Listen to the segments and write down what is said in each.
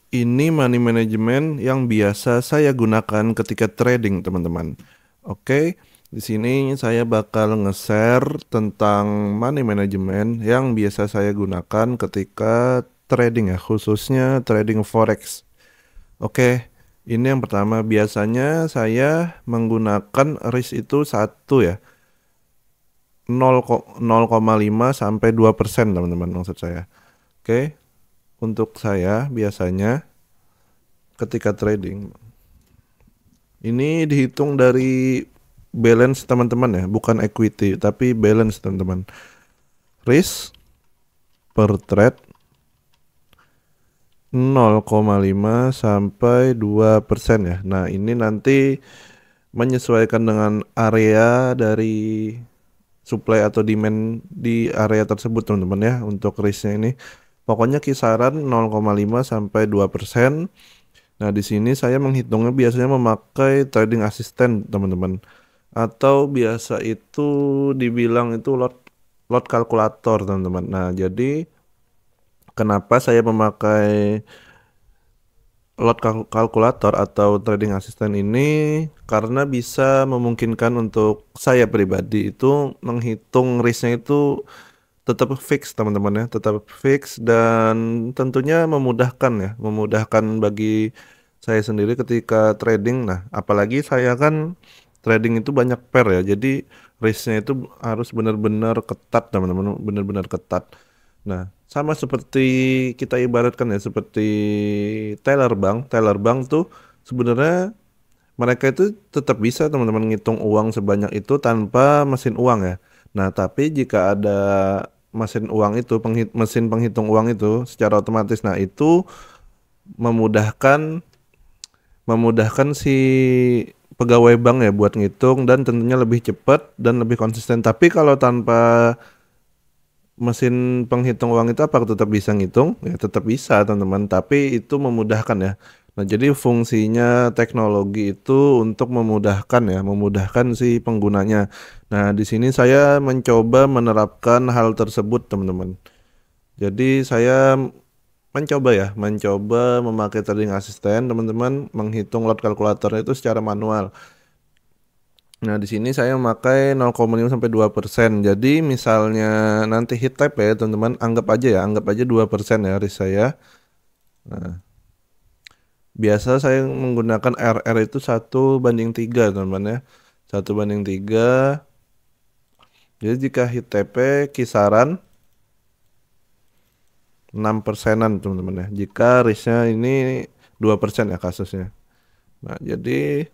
Ini money management yang biasa saya gunakan ketika trading, teman-teman. Oke, di sini saya bakal nge-share tentang money management yang biasa saya gunakan ketika trading ya, khususnya trading forex. Oke, ini yang pertama, biasanya saya menggunakan risk itu satu ya, 0,5 sampai 2%, teman-teman, maksud saya. Oke, untuk saya biasanya ketika trading ini dihitung dari balance teman-teman ya, bukan equity, tapi balance teman-teman. Risk per trade 0,5 sampai 2% ya. Nah, ini nanti menyesuaikan dengan area dari supply atau demand di area tersebut teman-teman ya, untuk risknya ini. Pokoknya kisaran 0,5 sampai 2%. Nah, di sini saya menghitungnya biasanya memakai trading assistant teman-teman. Atau biasa itu dibilang itu lot kalkulator teman-teman. Nah, jadi kenapa saya memakai kalkulator atau trading assistant ini, karena bisa memungkinkan untuk saya pribadi itu menghitung risknya itu tetap fix teman-teman ya, tetap fix dan tentunya memudahkan ya, memudahkan bagi saya sendiri ketika trading. Nah, apalagi saya kan trading itu banyak pair ya, jadi risknya itu harus benar-benar ketat teman-teman, benar-benar ketat. Nah, sama seperti kita ibaratkan ya, seperti teller bank tuh sebenarnya mereka itu tetap bisa teman-teman ngitung uang sebanyak itu tanpa mesin uang ya. Nah, tapi jika ada mesin uang itu, mesin penghitung uang itu secara otomatis, nah itu memudahkan memudahkan si pegawai bank ya buat ngitung dan tentunya lebih cepat dan lebih konsisten. Tapi kalau tanpa mesin penghitung uang itu apakah tetap bisa ngitung? Ya tetap bisa teman-teman, tapi itu memudahkan ya. Nah, jadi fungsinya teknologi itu untuk memudahkan ya, memudahkan si penggunanya. Nah, di sini saya mencoba menerapkan hal tersebut teman-teman. Jadi saya mencoba memakai trading assistant teman-teman, menghitung lot kalkulator itu secara manual. Nah, di sini saya memakai 0,5 sampai 2%. Jadi misalnya nanti hit tap ya, teman-teman, anggap aja 2% ya risk saya. Nah, biasa saya menggunakan RR itu 1:3, teman-teman ya. 1:3. Jadi jika hit TP kisaran 6%-an, teman-teman ya. Jika risknya ini 2% ya kasusnya. Nah, jadi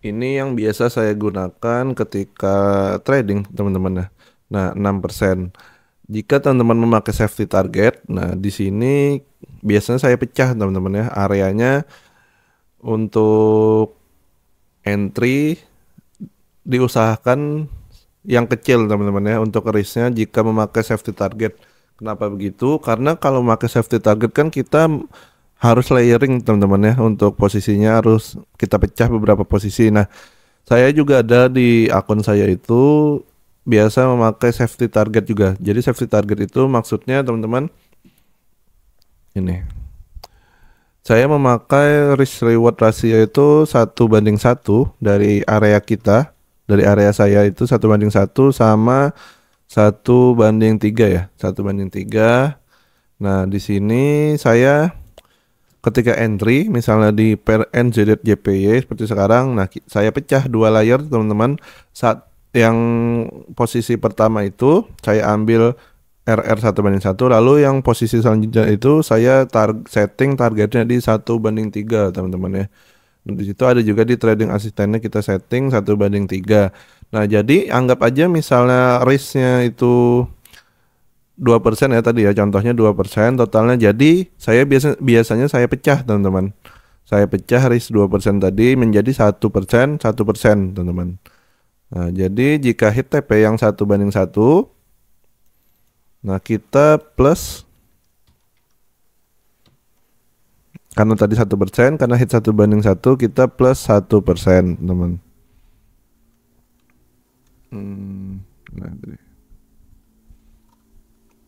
ini yang biasa saya gunakan ketika trading, teman-teman ya. Nah, 6%. Jika teman-teman memakai safety target, nah di sini biasanya saya pecah teman-teman ya, areanya untuk entry diusahakan yang kecil teman-teman ya untuk risknya jika memakai safety target. Kenapa begitu? Karena kalau memakai safety target kan kita harus layering teman-teman ya, untuk posisinya harus kita pecah beberapa posisi. Nah, saya juga ada di akun saya itu biasa memakai safety target juga. Jadi safety target itu maksudnya teman-teman ini. Saya memakai risk reward ratio itu 1:1 dari area kita, dari area saya itu 1:1 sama 1:3 ya, 1:3. Nah, di sini saya ketika entry misalnya di per NZJPY seperti sekarang, nah saya pecah dua layer teman-teman. Saat yang posisi pertama itu saya ambil RR 1:1, lalu yang posisi selanjutnya itu saya setting targetnya di 1:3 teman-teman ya. Di situ ada juga di trading asistennya kita setting 1:3. Nah, jadi anggap aja misalnya risknya itu 2% ya tadi ya, contohnya 2% totalnya. Jadi saya biasanya saya pecah teman-teman. Saya pecah risk 2% tadi menjadi 1%, teman-teman. Nah, jadi jika hit TP yang 1:1, nah kita plus, karena tadi 1%, karena hit 1:1 kita plus 1%, teman. Nah,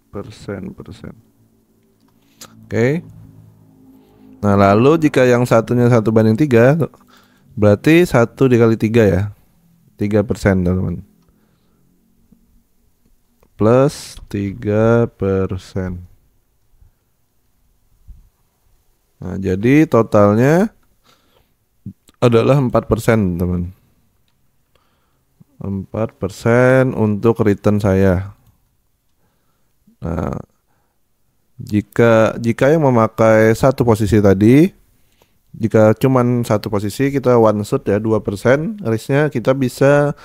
persen. Oke. Nah, lalu jika yang satunya 1:3, berarti 1 dikali 3 ya, 3% teman-teman. Plus 3%. Nah, jadi totalnya adalah 4%, teman. 4% untuk return saya. Nah, jika yang memakai satu posisi tadi, jika cuman satu posisi kita one shot ya 2%, risknya kita bisa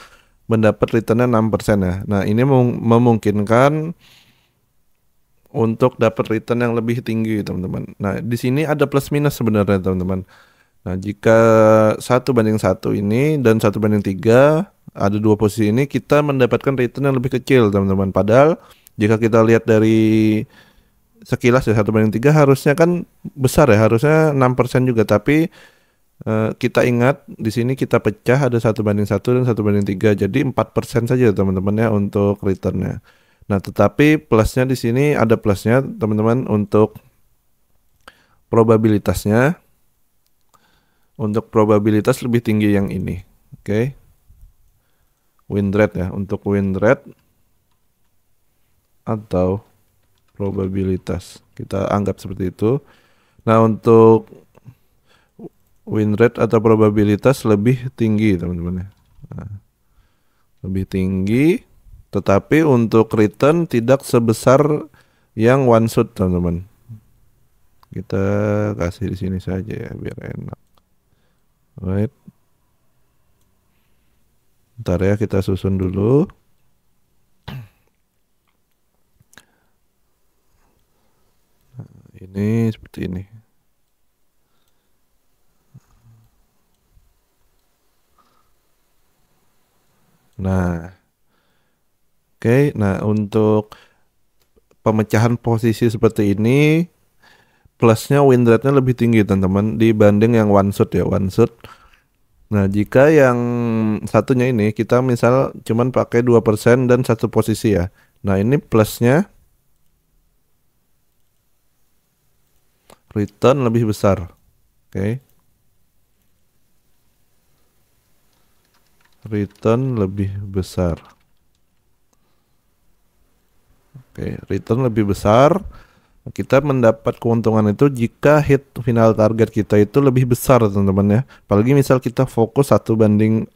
mendapat returnnya 6% ya. Nah, ini memungkinkan untuk dapat return yang lebih tinggi, teman-teman. Nah, di sini ada plus minus sebenarnya, teman-teman. Nah, jika 1:1 ini dan 1:3, ada dua posisi ini, kita mendapatkan return yang lebih kecil, teman-teman. Padahal jika kita lihat dari sekilas ya, 1:3 harusnya kan besar ya, harusnya 6% juga. Tapi kita ingat di sini kita pecah, ada 1:1 dan 1:3, jadi 4% saja, teman-teman ya, untuk returnnya. Nah, tetapi plusnya di sini ada plusnya, teman-teman, untuk probabilitasnya. Untuk probabilitas lebih tinggi yang ini. Oke. Win rate ya, untuk win rate atau probabilitas, kita anggap seperti itu. Nah, untuk win rate atau probabilitas lebih tinggi, teman-teman ya. Nah, lebih tinggi, tetapi untuk return tidak sebesar yang one shot, teman-teman. Kita kasih di sini saja ya biar enak. Right. Ntar ya, kita susun dulu. Nah, ini seperti ini. Nah, oke. Nah, untuk pemecahan posisi seperti ini, plusnya win rate-nya lebih tinggi, teman-teman, dibanding yang one shot ya, one shot. Nah, jika yang satunya ini kita misal cuman pakai 2% dan satu posisi ya. Nah, ini plusnya return lebih besar. Oke. Return lebih besar. Oke, return lebih besar. Kita mendapat keuntungan itu jika hit final target kita itu lebih besar, teman-teman ya. Apalagi misal kita fokus 1:5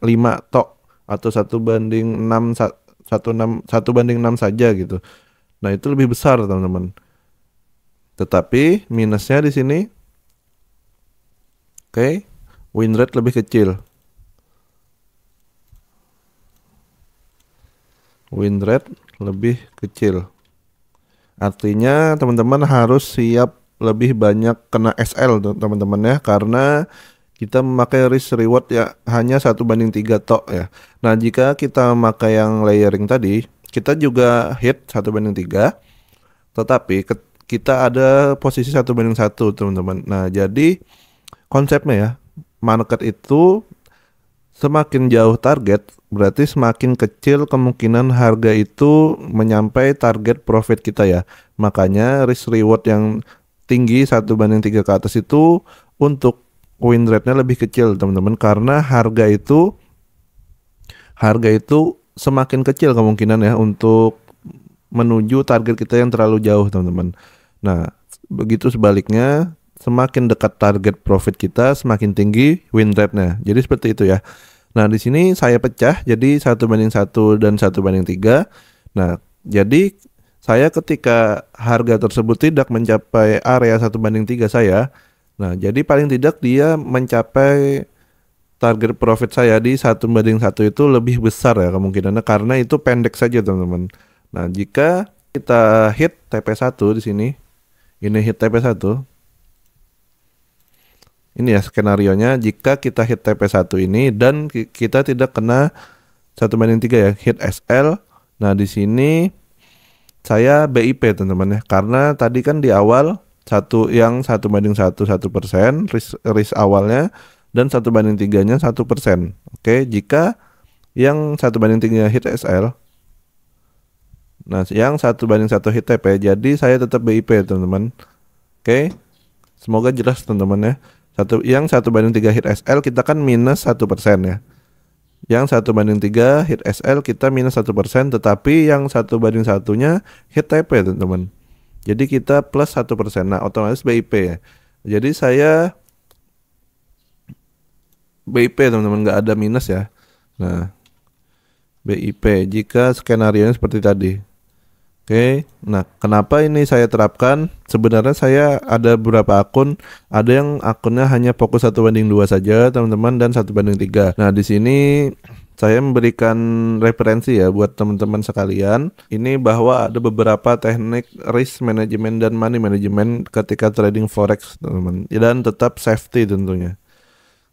tok atau 1:6, 1:6 saja gitu. Nah, itu lebih besar, teman-teman. Tetapi minusnya di sini, oke, win rate lebih kecil. Win rate lebih kecil. Artinya teman-teman harus siap lebih banyak kena SL, teman-teman ya, karena kita memakai risk reward ya hanya 1:3 tok ya. Nah, jika kita memakai yang layering tadi, kita juga hit 1:3, tetapi kita ada posisi 1:1, teman-teman. Nah, jadi konsepnya ya, market itu semakin jauh target, berarti semakin kecil kemungkinan harga itu menyampai target profit kita ya. Makanya risk reward yang tinggi 1:3 ke atas itu untuk win rate-nya lebih kecil, teman-teman, karena harga itu semakin kecil kemungkinan ya untuk menuju target kita yang terlalu jauh, teman-teman. Nah, begitu sebaliknya, semakin dekat target profit kita, semakin tinggi win rate-nya. Jadi seperti itu ya. Nah, di sini saya pecah jadi 1:1 dan 1:3. Nah, jadi saya ketika harga tersebut tidak mencapai area 1:3 saya, nah, jadi paling tidak dia mencapai target profit saya di 1:1 itu lebih besar ya kemungkinannya, karena itu pendek saja, teman-teman. Nah, jika kita hit TP1 di sini, ini hit TP1. Ini ya skenarionya, jika kita hit TP1 ini dan kita tidak kena 1:3 ya, hit SL. Nah, di sini saya BIP, teman-teman ya, karena tadi kan di awal yang 1:1 1% risk awalnya, dan 1:3-nya 1%. Oke, jika yang 1:3 hit SL, nah yang 1:1 hit TP, jadi saya tetap BIP, teman-teman. Oke, semoga jelas teman-teman ya. Yang 1/3 hit SL kita kan minus 1% ya. Yang 1/3 hit SL kita minus 1%, tetapi yang 1/1-nya hit TP teman-teman. Jadi kita plus 1%. Nah, otomatis BIP ya. Jadi saya BIP teman-teman, nggak ada minus ya. Nah, BIP jika skenario seperti tadi. Oke, nah kenapa ini saya terapkan? Sebenarnya saya ada beberapa akun, ada yang akunnya hanya fokus 1/2 saja teman-teman, dan 1/3. Nah di sini saya memberikan referensi ya buat teman-teman sekalian. Ini bahwa ada beberapa teknik risk management dan money management ketika trading forex teman-teman, dan tetap safety tentunya.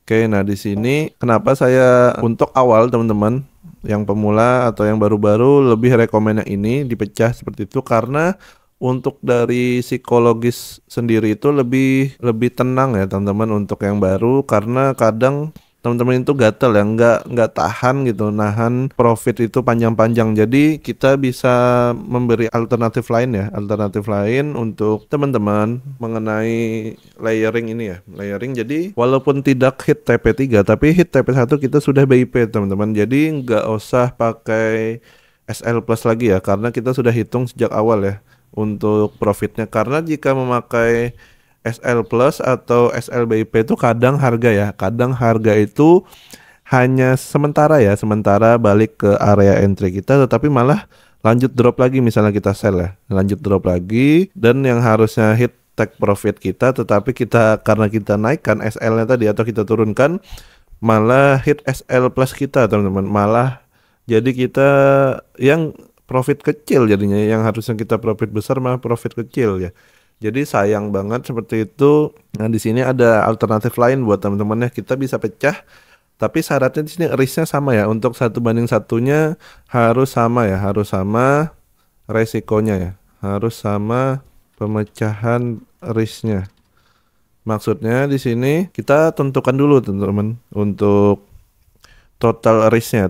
Oke, nah di sini kenapa saya untuk awal teman-teman yang pemula atau yang baru-baru lebih rekomen yang ini dipecah seperti itu, karena untuk dari psikologis sendiri itu lebih tenang ya teman-teman untuk yang baru, karena kadang teman-teman itu gatel ya, nggak tahan gitu nahan profit itu panjang-panjang. Jadi kita bisa memberi alternatif lain ya, alternatif lain untuk teman-teman mengenai layering ini ya, layering. Jadi walaupun tidak hit TP3 tapi hit TP1 kita sudah BIP teman-teman. Jadi nggak usah pakai SL plus lagi ya, karena kita sudah hitung sejak awal ya untuk profitnya. Karena jika memakai SL plus atau SLBIP itu kadang harga itu hanya sementara ya, sementara balik ke area entry kita, tetapi malah lanjut drop lagi misalnya kita sell ya, lanjut drop lagi, dan yang harusnya hit take profit kita, tetapi kita karena kita naikkan SL-nya tadi atau kita turunkan, malah hit SL plus kita teman-teman, malah jadi kita yang profit kecil jadinya, yang harusnya kita profit besar malah profit kecil ya. Jadi sayang banget seperti itu. Nah, di sini ada alternatif lain buat teman-teman ya. Kita bisa pecah, tapi syaratnya di sini risknya sama ya. Untuk 1/1-nya harus sama ya, harus sama resikonya ya, harus sama pemecahan risknya. Maksudnya di sini kita tentukan dulu teman-teman untuk total risknya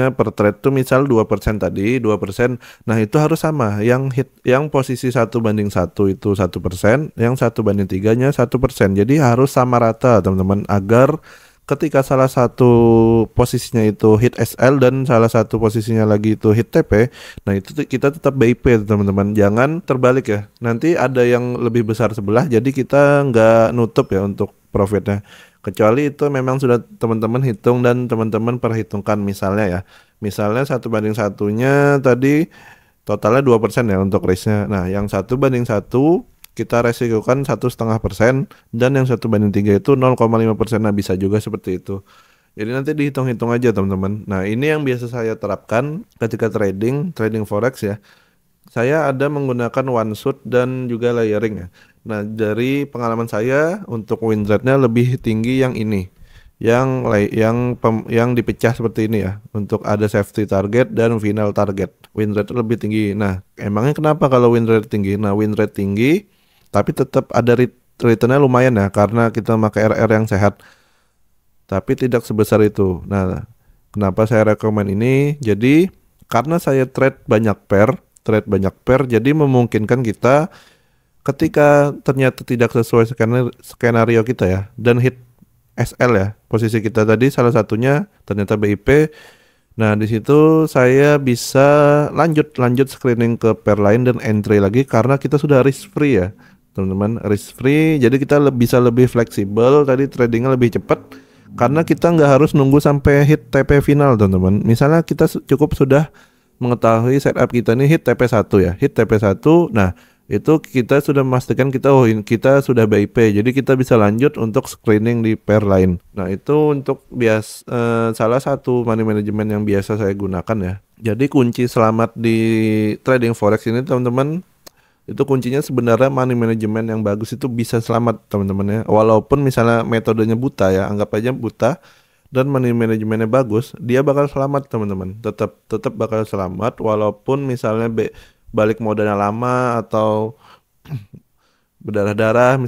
per trade tuh misal 2% tadi, 2%. Nah, itu harus sama. Yang posisi 1/1 itu 1%, yang 1/3-nya 1%. Jadi harus sama rata, teman-teman, agar ketika salah satu posisinya itu hit SL dan salah satu posisinya lagi itu hit TP, nah itu kita tetap BIP teman-teman. Jangan terbalik ya. Nanti ada yang lebih besar sebelah, jadi kita nggak nutup ya untuk profitnya. Kecuali itu memang sudah teman-teman hitung dan teman-teman perhitungkan misalnya ya. Misalnya 1/1-nya tadi totalnya 2% ya untuk risknya. Nah, yang 1/1 kita resikokan 1,5%, dan yang 1/3 itu 0,5%. Nah, bisa juga seperti itu. Jadi nanti dihitung-hitung aja teman-teman. Nah, ini yang biasa saya terapkan ketika trading forex ya. Saya ada menggunakan one shot dan juga layering ya. Nah, dari pengalaman saya untuk win rate-nya lebih tinggi yang ini. Yang dipecah seperti ini ya. Untuk ada safety target dan final target. Win rate lebih tinggi. Nah, emangnya kenapa kalau win rate tinggi? Nah, win rate tinggi tapi tetap ada return-nya lumayan ya, karena kita pakai RR yang sehat. Tapi tidak sebesar itu. Nah, kenapa saya rekomen ini? Jadi, karena saya trade banyak pair, jadi memungkinkan kita ketika ternyata tidak sesuai skenario kita ya, dan hit SL ya, posisi kita tadi salah satunya ternyata BIP. Nah, di situ saya bisa lanjut screening ke pair lain dan entry lagi, karena kita sudah risk free ya teman-teman, risk free. Jadi kita bisa lebih fleksibel, tadi tradingnya lebih cepat, karena kita nggak harus nunggu sampai hit TP final teman-teman. Misalnya kita cukup sudah mengetahui setup kita ini hit TP1 ya, hit TP1. Nah, itu kita sudah memastikan kita sudah BIP. Jadi kita bisa lanjut untuk screening di pair lain. Nah, itu untuk salah satu money management yang biasa saya gunakan ya. Jadi kunci selamat di trading forex ini teman-teman, itu kuncinya sebenarnya money management yang bagus itu bisa selamat teman-teman ya. Walaupun misalnya metodenya buta ya, anggap aja buta, dan money manajemennya bagus, dia bakal selamat teman-teman. Tetap bakal selamat walaupun misalnya balik modalnya lama atau berdarah-darah,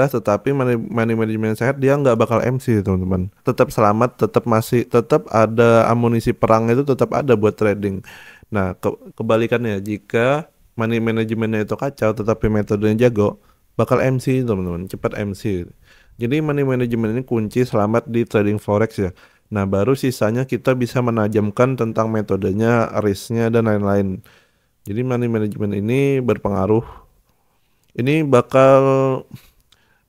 tetapi money management sehat, dia nggak bakal MC teman-teman. Tetap selamat, tetap ada amunisi perang, itu tetap ada buat trading. Nah, kebalikannya jika money manajemennya itu kacau tetapi metodenya jago, bakal MC teman-teman, cepat MC. Jadi money management ini kunci selamat di trading forex ya. Nah, baru sisanya kita bisa menajamkan tentang metodenya, risknya dan lain-lain. Jadi money management ini berpengaruh. Ini bakal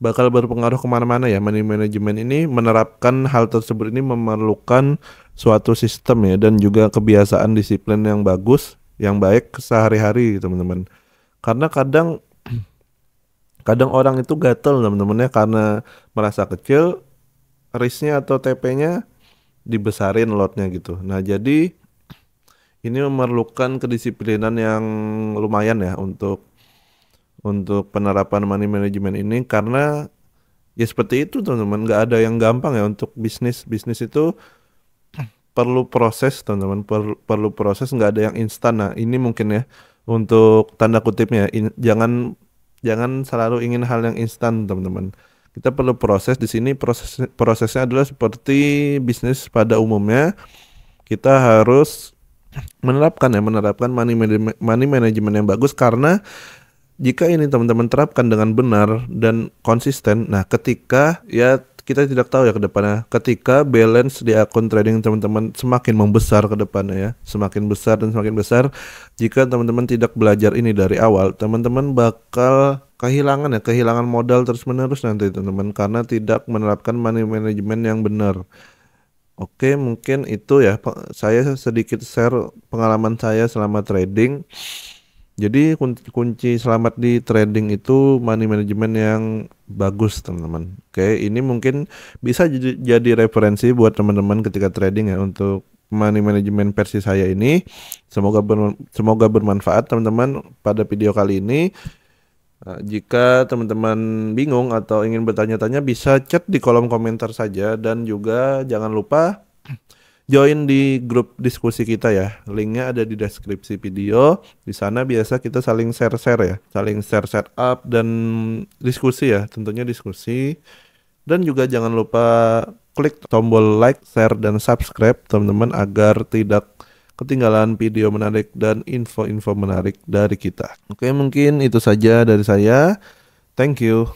berpengaruh kemana-mana ya. Money management ini menerapkan hal tersebut ini memerlukan suatu sistem ya dan juga kebiasaan disiplin yang bagus, yang baik sehari-hari teman-teman. Karena kadang orang itu gatel teman-teman ya karena merasa kecil risknya atau TP-nya dibesarin lotnya gitu. Nah, jadi ini memerlukan kedisiplinan yang lumayan ya untuk penerapan money management ini karena ya seperti itu teman-teman, nggak ada yang gampang ya untuk bisnis itu perlu proses teman-teman, perlu proses, nggak ada yang instan. Nah, ini mungkin ya untuk tanda kutipnya jangan selalu ingin hal yang instan teman-teman. Kita perlu proses. Di sini prosesnya adalah seperti bisnis pada umumnya. Kita harus menerapkan money management yang bagus karena jika ini teman-teman terapkan dengan benar dan konsisten, nah ketika ya kita tidak tahu ya ke depannya, ketika balance di akun trading teman-teman semakin membesar ke depannya ya, semakin besar dan semakin besar, jika teman-teman tidak belajar ini dari awal, teman-teman bakal kehilangan modal terus-menerus nanti teman-teman karena tidak menerapkan money management yang benar. Oke, mungkin itu ya, saya sedikit share pengalaman saya selama trading. Jadi kunci selamat di trading itu money management yang bagus teman-teman. Oke, ini mungkin bisa jadi referensi buat teman-teman ketika trading ya untuk money management versi saya ini. Semoga bermanfaat teman-teman pada video kali ini. Jika teman-teman bingung atau ingin bertanya-tanya bisa chat di kolom komentar saja dan juga jangan lupa join di grup diskusi kita ya. Linknya ada di deskripsi video. Di sana biasa kita saling share-share ya, saling share setup dan diskusi ya, tentunya diskusi. Dan juga jangan lupa klik tombol like, share dan subscribe teman-teman agar tidak ketinggalan video menarik dan info-info menarik dari kita. Oke, mungkin itu saja dari saya. Thank you.